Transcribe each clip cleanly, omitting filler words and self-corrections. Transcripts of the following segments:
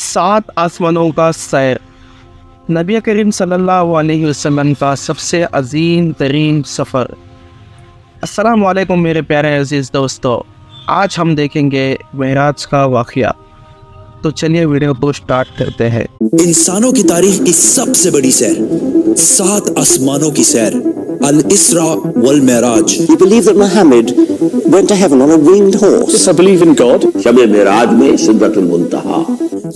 7 آسمانوں کا سیر، نبی کریم صلی اللہ علیہ وسلم کا سب سے عظیم ترین سفر۔ السلام علیکم میرے پیارے عزیز دوستو، آج ہم دیکھیں گے معراج کا واقعہ۔ تو چلیے ویڈیو کو سٹارٹ کرتے ہیں۔ انسانوں کی تاریخ کی سب سے بڑی سیر، 7 آسمانوں کی سیر، الاسراء والمعراج۔ You believe that Muhammad went to heaven on a winged horse? Yes, I believe in God. شب معراج میں سدرۃ المنتہا۔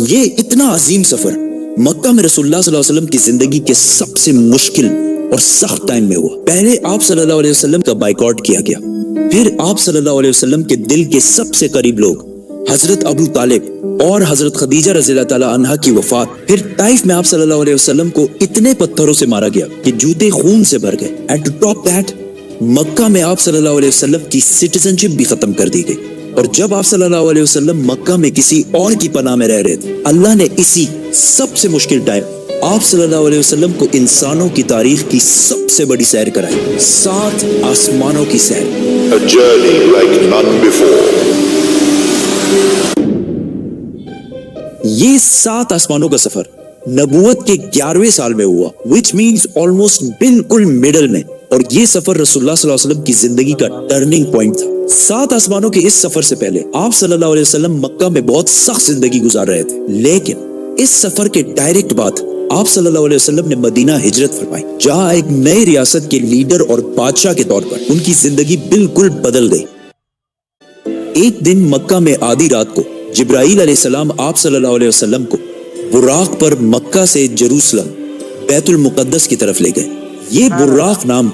یہ اتنا عظیم سفر مکہ میں رسول اللہ صلی اللہ علیہ وسلم کی زندگی کے سب سے مشکل اور سخت ٹائم میں ہوا۔ پہلے آپ صلی اللہ علیہ وسلم کا بائیکاٹ کیا گیا، پھر آپ صلی اللہ علیہ وسلم کے دل کے سب سے قریب لوگ حضرت ابو طالب اور حضرت خدیجہ رضی اللہ تعالی عنہا کی وفات، پھر طائف میں آپ صلی اللہ علیہ وسلم کو اتنے پتھروں سے مارا گیا کہ جوتے خون سے بھر گئے۔ اینڈ ٹو ٹاپ دیٹ، مکہ میں آپ صلی اللہ علیہ وسلم کی سٹیزن شپ بھی ختم کر دی گئی، اور جب آپ صلی اللہ علیہ وسلم مکہ میں کسی اور کی پناہ میں رہ رہے تھے، اللہ نے اسی سب سے مشکل ٹائم آپ صلی اللہ علیہ وسلم کو انسانوں کی تاریخ کی سب سے بڑی سیر کرائی، 7 آسمانوں کی سیر۔ A journey like none before. یہ 7 آسمانوں کا سفر نبوت کے 11ویں سال میں ہوا، which means almost بالکل middle میں، اور یہ سفر رسول اللہ صلی اللہ علیہ وسلم کی زندگی کا ٹرننگ پوائنٹ تھا۔ 7 آسمانوں کے اس سفر سے پہلے آپ صلی اللہ علیہ وسلم مکہ میں بہت سخت زندگی گزار رہے تھے، لیکن اس سفر کے ڈائریکٹ بعد آپ صلی اللہ علیہ وسلم نے مدینہ ہجرت فرمائی، جہاں ایک نئی ریاست کے لیڈر اور بادشاہ کے طور پر ان کی زندگی بالکل بدل گئی۔ ایک دن مکہ میں آدھی رات کو جبرائیل علیہ السلام آپ صلی اللہ علیہ وسلم کو براق پر مکہ سے جروسلم بیت المقدس کی طرف لے گئے۔ یہ براق نام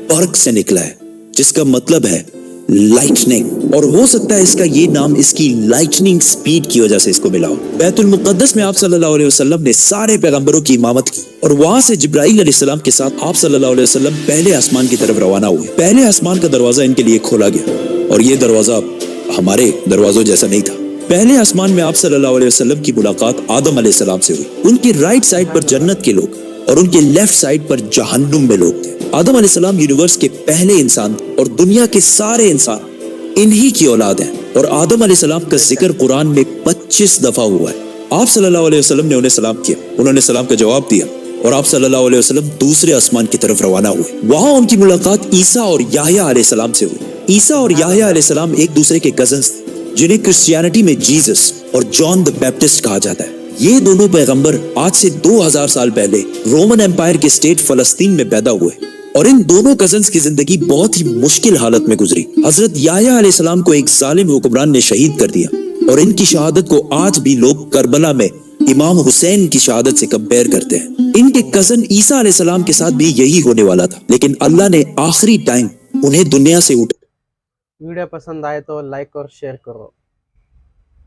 برق سے نکلا ہے، جس کا مطلب ہے لائٹننگ، اور ہو سکتا ہے اس کا یہ نام اس کی لائٹننگ سپیڈ کی وجہ سے اس کو ملا ہو۔ بیت المقدس میں آپ صلی اللہ علیہ وسلم نے سارے پیغمبروں کی امامت کی، اور وہاں سے جبرائیل علیہ السلام کے ساتھ آپ صلی اللہ علیہ وسلم پہلے آسمان کی طرف روانہ ہوئے۔ پہلے آسمان کا دروازہ ان کے لیے کھولا گیا، اور یہ دروازہ ہمارے دروازوں جیسا نہیں تھا۔ پہلے آسمان میں آپ صلی اللہ علیہ وسلم کی ملاقات آدم علیہ السلام سے ہوئی۔ ان کی رائٹ سائڈ پر جنت کے لوگ اور ان کے لیفٹ سائڈ پر جہنم میں لوگ تھے۔ آدم علیہ السلام یونیورس کے پہلے انسان، اور دنیا کے سارے انسان انہی کی اولاد ہیں، اور آدم علیہ السلام کا ذکر قرآن میں 25 دفعہ ہوا ہے۔ آپ صلی اللہ علیہ وسلم نے انہیں سلام کیا، انہوں نے سلام کا جواب دیا، اور آپ صلی اللہ علیہ وسلم دوسرے آسمان کی طرف روانہ ہوئے۔ وہاں ان کی ملاقات عیسیٰ اور یحییٰ علیہ السلام سے ہوئی۔ عیسیٰ اور یحییٰ علیہ السلام ایک دوسرے کے کزنز تھے، جنہیں کرسچینٹی میں جیزس اور جان دی بیپٹسٹ کہا جاتا ہے۔ یہ دونوں پیغمبر آج سے 2000 سال پہلے رومن امپائر کے اسٹیٹ فلسطین میں پیدا ہوئے، اور ان دونوں کزنز کی زندگی بہت ہی مشکل حالت میں گزری۔ حضرت یحییٰ علیہ السلام کو ایک ظالم حکمران نے شہید کر دیا، اور ان کی شہادت کو آج بھی لوگ کربلا میں امام حسین کی شہادت سے کمپیئر کرتے ہیں۔ ان کے کزن عیسیٰ علیہ السلام کے ساتھ بھی یہی ہونے والا تھا، لیکن اللہ نے آخری ٹائم انہیں دنیا سے اٹھا ویڈیو پسند آئے تو لائک اور شیئر کرو۔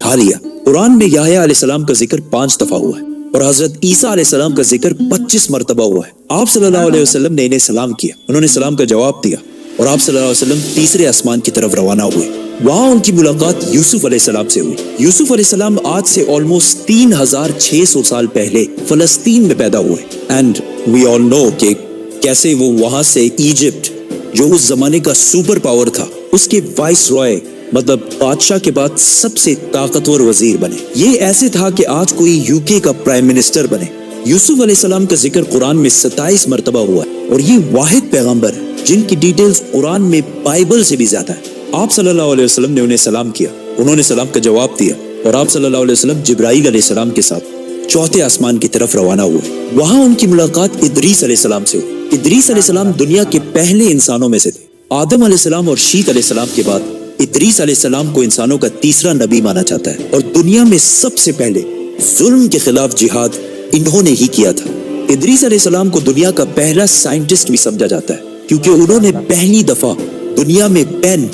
لیا۔ قرآن میں یحییٰ علیہ السلام کا ذکر 5 دفعہ ہوا ہے، اور حضرت عیسیٰ علیہ السلام کا ذکر 25 مرتبہ ہوا ہے۔ آپ صلی اللہ علیہ وسلم نے انہیں سلام کیا، انہوں نے سلام کا جواب دیا، اور آپ صلی اللہ علیہ وسلم تیسرے آسمان کی طرف روانہ ہوئے۔ وہاں ان کی ملاقات یوسف علیہ السلام سے ہوئی۔ یوسف علیہ السلام آج سے آلموسٹ 3600 سال پہلے فلسطین میں پیدا ہوئے، اینڈ وی آل نو کہ کیسے وہ وہاں سے ایجپٹ، جو اس زمانے کا سپر پاور تھا، اس کے وائس رائے مطلب بادشاہ کے بعد سب سے طاقتور وزیر بنے۔ یہ ایسے تھا کہ آج کوئی UK کا پرائم منسٹر بنے۔ یوسف علیہ السلام کا ذکر قرآن میں 27 مرتبہ ہوا ہے، اور یہ واحد پیغمبر ہے جن کی ڈیٹیلز قرآن میں بائبل سے بھی زیادہ ہے۔ آپ صلی اللہ علیہ وسلم نے انہیں سلام کیا، انہوں نے سلام کا جواب دیا، اور آپ صلی اللہ علیہ وسلم جبرائیل علیہ السلام کے ساتھ چوتھے آسمان کی طرف روانہ ہوئے۔ وہاں ان کی ملاقات ادریس علیہ السلام سے ہوئی۔ ادریس علیہ السلام دنیا کے پہلے انسانوں میں سے تھے۔ آدم علیہ السلام اور شیت علیہ السلام کے بعد ادریس علیہ السلام کو انسانوں کا تیسرا نبی مانا جاتا ہے، اور دنیا میں سب سے پہلے ظلم کے خلاف جہاد انہوں نے ہی کیا تھا۔ ادریس علیہ السلام کو دنیا کا پہلا سائنٹسٹ بھی سمجھا جاتا ہے، کیونکہ انہوں نے پہلی دفعہ دنیا میں پین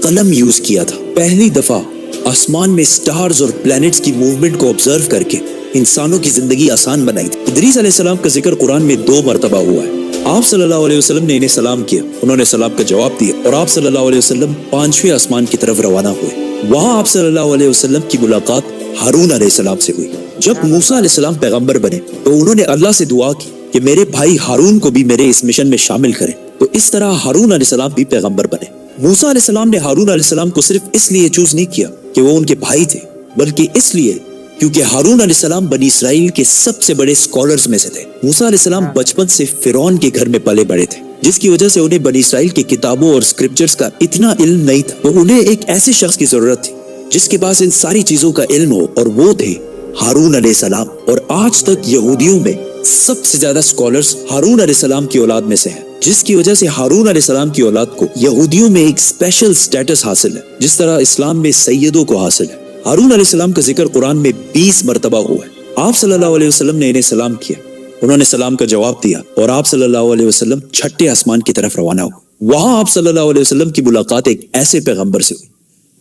قلم یوز کیا تھا، پہلی دفعہ آسمان میں سٹارز اور پلانٹس کی موومنٹ کو آبزرو کر کے انسانوں کی زندگی آسان بنائی تھی۔ ادریس علیہ السلام کا ذکر قرآن میں 2 مرتبہ ہوا ہے۔ آپ صلی اللہ علیہ وسلم نے انہیں سلام کیا، انہوں نے سلام کا جواب دیا، اور آپ صلی اللہ علیہ وسلم 5ویں آسمان کی طرف روانہ ہوئے۔ وہاں آپ صلی اللہ علیہ وسلم کی ملاقات ہارون علیہ السلام سے ہوئی۔ جب موسیٰ علیہ السلام پیغمبر بنے تو انہوں نے اللہ سے دعا کی کہ میرے بھائی ہارون کو بھی میرے اس مشن میں شامل کریں، تو اس طرح ہارون علیہ السلام بھی پیغمبر بنے۔ موسیٰ علیہ السلام نے ہارون علیہ السلام کو صرف اس لیے چوز نہیں کیا کہ وہ ان کے بھائی تھے، بلکہ اس لیے क्योंकि हारून अलैहिस्सलाम बनी इसराइल के सबसे बड़े स्कॉलर्स में से थे। मूसा अलैहिस्सलाम बचपन से फिरौन के घर में पले बड़े थे, जिसकी वजह से उन्हें बनी इसराइल की किताबों और स्क्रिप्चर्स का इतना इल्म नहीं था। तो उन्हें एक ऐसे शख्स की जरूरत थी जिसके पास इन सारी चीजों का इल्म हो, और वो थे हारून अलैहिस्सलाम। और आज तक यहूदियों में सबसे ज्यादा स्कॉलर्स हारून अलैहिस्सलाम की औलाद में से हैं, जिसकी वजह से हारून अलैहिस्सलाम की औलाद को यहूदियों में एक स्पेशल स्टेटस हासिल है, जिस तरह इस्लाम में सैयदों को हासिल है। हारून अलैहिस्सलाम का जिक्र कुरान में 20 मरतबा हुआ है। आप सल्लल्लाहु अलैहि वसल्लम ने इन्हें सलाम किया, उन्होंने सलाम का जवाब दिया और आप सल्लल्लाहु अलैहि वसल्लम छठे आसमान की तरफ रवाना हुए। वहां आप सल्लल्लाहु अलैहि वसल्लम की मुलाकात एक ऐसे पैगंबर से हुई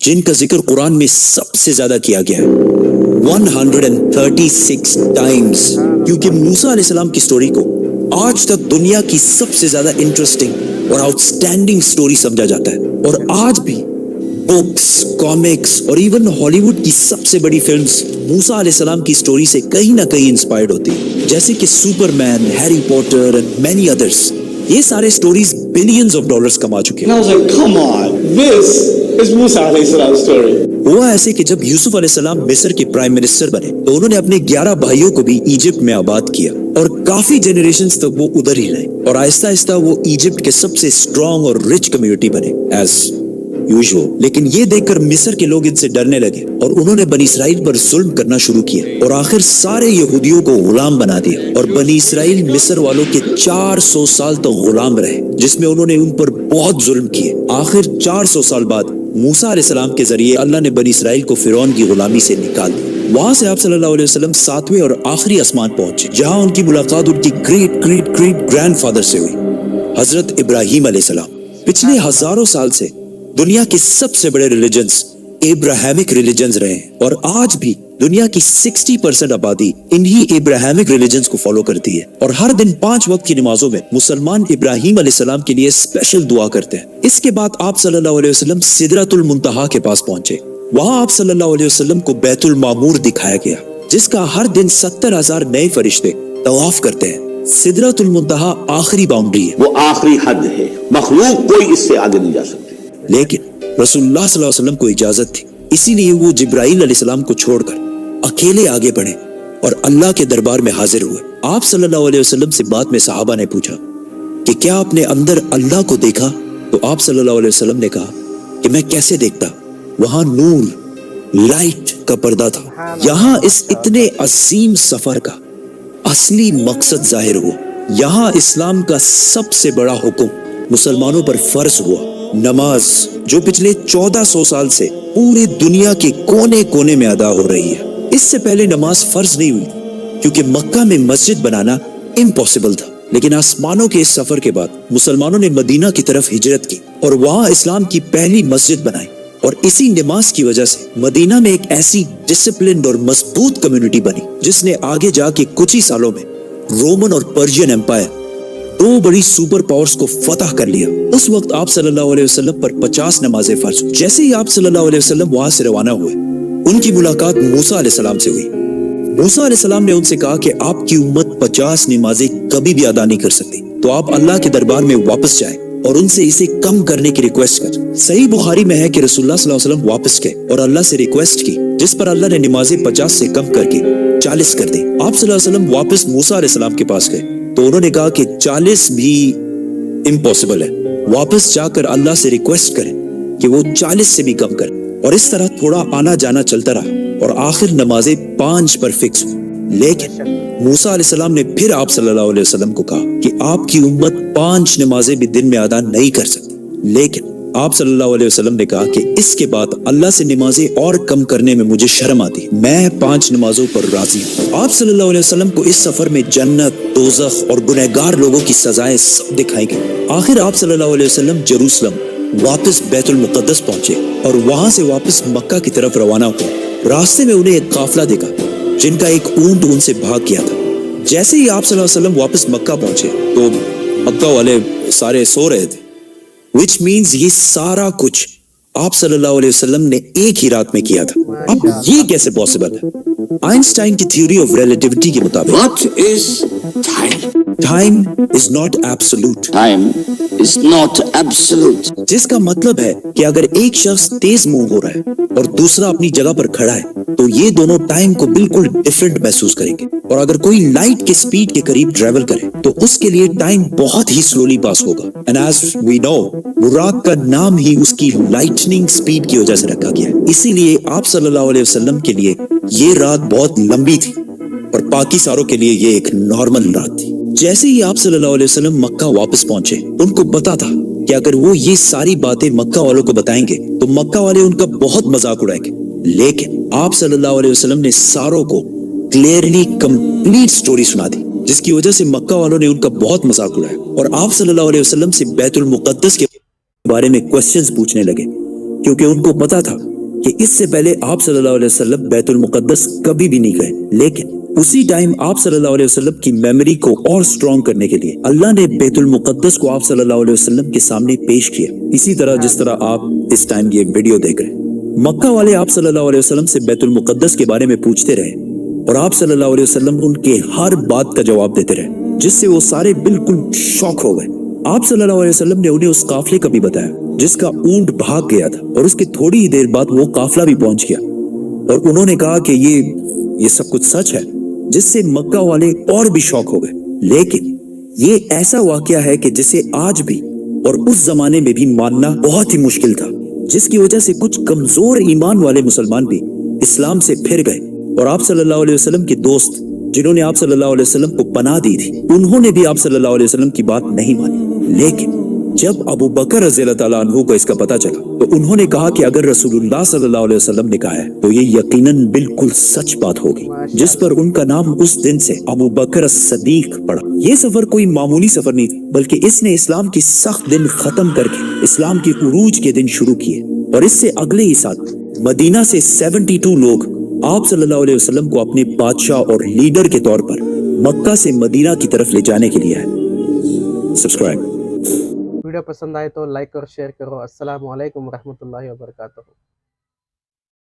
जिनका जिक्र कुरान में सबसे ज्यादा किया गया है, 136 टाइम्स, क्योंकि मूसा अलैहिस्सलाम की स्टोरी को आज तक दुनिया की सबसे ज्यादा इंटरेस्टिंग और आउटस्टैंडिंग स्टोरी समझा जाता है। और आज भी बुक्स, कॉमिक्स और इवन हॉलीवुड की सबसे बड़ी फिल्म्स मूसा अलैहिस्सलाम की स्टोरी से कहीं ना कहीं इंस्पायर्ड होती है, जैसे कि Superman, Harry Potter and many others. ये सारे स्टोरीज बिलियंस ऑफ डॉलर्स कमा चुके हैं। And I was like, come on, this is Musa alayhi salam's story. हुआ ऐसे कि जब यूसुफ अलैहिस्सलाम मिस्र के प्राइम मिनिस्टर बने तो उन्होंने अपने 11 भाइयों को भी इजिप्ट में आबाद किया और काफी जनरेशंस तक वो उधर ही रहे और आहिस्ता आहिस्ता वो इजिप्ट के सबसे स्ट्रॉन्ग और रिच कम्युनिटी बने एज यूजुअल। लेकिन ये देखकर मिस्र के लोग इनसे डरने लगे और उन्होंने बनी इसराइल पर जुल्म करना शुरू किया और आखिर सारे यहूदियों को गुलाम बना दिया और बनी इसराइल मिस्र वालों के 400 साल तक गुलाम रहे, जिसमें उन्होंने उन पर बहुत जुल्म किए। आखिर 400 साल बाद मूसा अलैहिस्सलाम के जरिए अल्लाह ने बनी इसराइल को फिरौन की गुलामी से निकाल दिया। वहां से आप सल्लल्लाहु अलैहि वसल्लम 7वें और आखिरी आसमान पहुंचे, जहां उनकी मुलाकात उनकी ग्रेट ग्रेट ग्रेट ग्रैंडफादर से हुई, हजरत इब्राहिम अलैहिस्सलाम। पिछले हजारों साल से दुनिया के सबसे बड़े रिलीजन्स एब्राहमिक रिलीजन्स रहे हैं और आज भी दुनिया की 60% आबादी इन्हीं एब्राहमिक रिलीजन्स को फॉलो करती है। और हर दिन 5 वक्त की नमाजों में मुसलमान इब्राहिम अलैहिस्सलाम के लिए स्पेशल दुआ करते हैं। इसके बाद आप सल्लल्लाहु अलैहि वसल्लम सिदरतुल मुंतहा के पास पहुंचे। वहां आप सल्लल्लाहु अलैहि वसल्लम को बैतुल मामूर दिखाया गया, जिसका हर दिन 70,000 नए फरिश्ते तवाफ करते हैं। सिदरतुल मुंतहा आखिरी बाउंड्री है, वो आखिरी हद है, मखलूक कोई इससे आगे नहीं जा सकती। लेकिन रसूलुल्लाह सल्लल्लाहु अलैहि वसल्लम को इजाजत थी, इसीलिए वो जिब्राइल अलैहिस्सलाम को छोड़कर अकेले आगे बढ़े और अल्लाह के दरबार में हाजिर हुए। आप सल्लल्लाहु अलैहि वसल्लम से बाद में सहाबा ने पूछा कि क्या आपने अंदर अल्लाह को देखा? तो आप सल्लल्लाहु अलैहि वसल्लम ने कहा कि मैं कैसे देखता, वहां नूर, लाइट का पर्दा था। यहाँ इस इतने अजीम सफर का असली मकसद जाहिर हुआ। यहाँ इस्लाम का सबसे बड़ा हुक्म मुसलमानों पर फर्ज हुआ, नमाज, जो पिछले 1400 साल से पूरी दुनिया के कोने कोने में अदा हो रही है। इससे पहले नमाज फर्ज नहीं हुई क्योंकि मक्का में मस्जिद बनाना इम्पॉसिबल था। लेकिन आसमानों के इस सफर के बाद मुसलमानों ने मदीना की तरफ हिजरत की और वहां इस्लाम की पहली मस्जिद बनाई और इसी नमाज की वजह से मदीना में एक ऐसी डिसिप्लिन्ड और मजबूत कम्युनिटी बनी जिसने आगे जाके कुछ ही सालों में रोमन और पर्शियन एम्पायर, 2 बड़ी सुपर पावर्स को फतह कर लिया। उस वक्त आप सल्लल्लाहु अलैहि वसल्लम पर 50 नमाजें फर्ज हुई। जैसे ही आप सल्लल्लाहु अलैहि वसल्लम वहां से रवाना हुए, उनकी मुलाकात मूसा अलैहिस्सलाम से हुई। मूसा अलैहिस्सलाम ने उनसे कहा कि आपकी उम्मत 50 नमाजें कभी भी अदा नहीं कर सकती, तो आप अल्लाह के दरबार में वापस जाएं और उनसे इसे कम करने की रिक्वेस्ट कर। सही बुखारी में है कि रसूलुल्लाह सल्लल्लाहु अलैहि वसल्लम वापस गए और अल्लाह से रिक्वेस्ट की, जिस पर अल्लाह ने नमाजें 50 से कम करके 40 कर दी। आप सल्लल्लाहु अलैहि वसल्लम वापस मूसा अलैहिस्सलाम के पास गए तो उन्होंने कहा कि 40 भी इम्पॉसिबल है, वापस जाकर अल्लाह से रिक्वेस्ट करें कि वो 40 से भी कम करें। और इस तरह थोड़ा आना जाना चलता रहा और आखिर नमाजें 5 पर फिक्स हुई। लेकिन मूसा अलैहिस्सलाम ने फिर आप सल्लल्लाहु अलैहि वसल्लम को कहा कि आपकी उम्मत 5 नमाजें भी दिन में अदा नहीं कर सकती। लेकिन आप सल्लल्लाहु अलैहि वसल्लम ने कहा कि इसके बाद अल्लाह से नमाजें और कम करने में मुझे शर्म आती, मैं 5 नमाजों पर राजी हूँ। आप सल्लल्लाहु अलैहि वसल्लम को इस सफर में जन्नत, दोज़ख और गुनहगार लोगों की सजाएं सब दिखाई गई। आखिर आप सल्लल्लाहु अलैहि वसल्लम जेरूसलम वापस बैतुल मुक़द्दस पहुंचे और वहां से वापस मक्का की तरफ रवाना हुए। रास्ते में उन्हें एक काफिला दिखा जिनका एक ऊंट उनसे भाग गया था। जैसे ही आप सल्लल्लाहु अलैहि वसल्लम वापस मक्का पहुंचे तो मक्का वाले सारे सो रहे थे, which means ये सारा कुछ आप सल्लल्लाहु अलैहि वसल्लम ने एक ही रात में किया था। अब ये कैसे पॉसिबल है? आइंस्टाइन की थ्योरी ऑफ रिलेटिविटी के मुताबिक What is time? Time is not absolute, Time is not absolute. जिसका मतलब है कि अगर एक शख्स तेज मूव हो रहा है और दूसरा अपनी जगह पर खड़ा है तो ये दोनों टाइम को बिल्कुल डिफरेंट महसूस करेंगे। और अगर कोई लाइट के स्पीड के करीब ट्रेवल करे तो उसके लिए टाइम बहुत ही स्लोली पास होगा। एंड एज वी नो, बुराक का नाम ही उसकी लाइटनिंग स्पीड की वजह से रखा गया है। इसीलिए आप सल्लल्लाहु अलैहि वसल्लम के लिए ये रात बहुत लंबी थी और बाकी सारों के लिए ये एक नॉर्मल रात थी। जैसे ही आप सल्लल्लाहु अलैहि वसल्लम मक्का वापस पहुंचे, उनको पता था कि अगर वो ये सारी बातें मक्का वालों को बताएंगे तो मक्का वाले उनका बहुत मजाक उड़ाएंगे। लेकिन आप सल्लल्लाहु अलैहि वसल्लम ने सारों को क्लियरली कंप्लीट स्टोरी सुना दी, जिसकी वजह से मक्का वालों ने उनका बहुत मजाक उड़ाया और आप सल्लल्लाहु अलैहि वसल्लम से बैतुल मुक़द्दस के बारे में क्वेश्चंस पूछने लगे, क्योंकि उनको पता था कि इससे पहले आप सल्लल्लाहु अलैहि वसल्लम बैतुल मुक़द्दस कभी भी नहीं गए। लेकिन उसी टाइम आप सल्लल्लाहु अलैहि वसल्लम की मेमोरी को और स्ट्रॉन्ग करने के लिए अल्लाह ने बैतुल मुक़द्दस को आप सल्लल्लाहु अलैहि वसल्लम के सामने पेश किया, इसी तरह जिस तरह आप इस टाइम ये वीडियो देख रहे हैं। मक्का वाले आप सल्लल्लाहु अलैहि वसल्लम से बैतुल मुक़द्दस के बारे में पूछते रहे और आप सल्लल्लाहु अलैहि वसल्लम उनके हर बात का जवाब देते रहे, जिससे वो सारे बिल्कुल शॉक हो गए। आप सल्लल्लाहु अलैहि वसल्लम ने उन्हें उस काफले का भी बताया जिसका ऊंट भाग गया था और उसके थोड़ी ही देर बाद वो काफला भी पहुंच गया, और उन्होंने कहा कि ये सब कुछ सच है, जिससे मक्का वाले और भी शॉक हो गए। लेकिन ये ऐसा वाकया है कि जिसे आज भी और उस जमाने में भी मानना बहुत ही मुश्किल था, जिसकी वजह से कुछ कमजोर ईमान वाले मुसलमान भी इस्लाम से फिर गए। और आप सल्लल्लाहु अलैहि वसल्लम के दोस्त जिन्होंने आप सल्लल्लाहु अलैहि वसल्लम को पनाह दी थी, उन्होंने भी आप सल्लल्लाहु अलैहि वसल्लम की बात नहीं मानी। लेकिन जब अबू बकर रज़ियल्लाहु ताला अन्हु को इसका पता चला तो उन्होंने कहा कि अगर रसूलुल्लाह सल्लल्लाहु अलैहि वसल्लम ने कहा है तो ये यकीनन बिल्कुल सच बात होगी, जिस पर उनका नाम उस दिन से अबू बकर as-सदीक पड़ा। ये सफर कोई मामूली सफर नहीं था, बल्कि इसने इस्लाम की सख्त दिन खत्म करके इस्लाम के उरूज के दिन शुरू किए। और इससे अगले ही साल मदीना से 72 लोग आप सल्लल्लाहु अलैहि वसल्लम को अपने बादशाह और लीडर के तौर पर मक्का से मदीना की तरफ ले जाने के लिए आए। सब्सक्राइब। वीडियो पसंद आए तो लाइक और शेयर करो। अस्सलामु अलैकुम रहमतुल्लाहि व बरकातहू।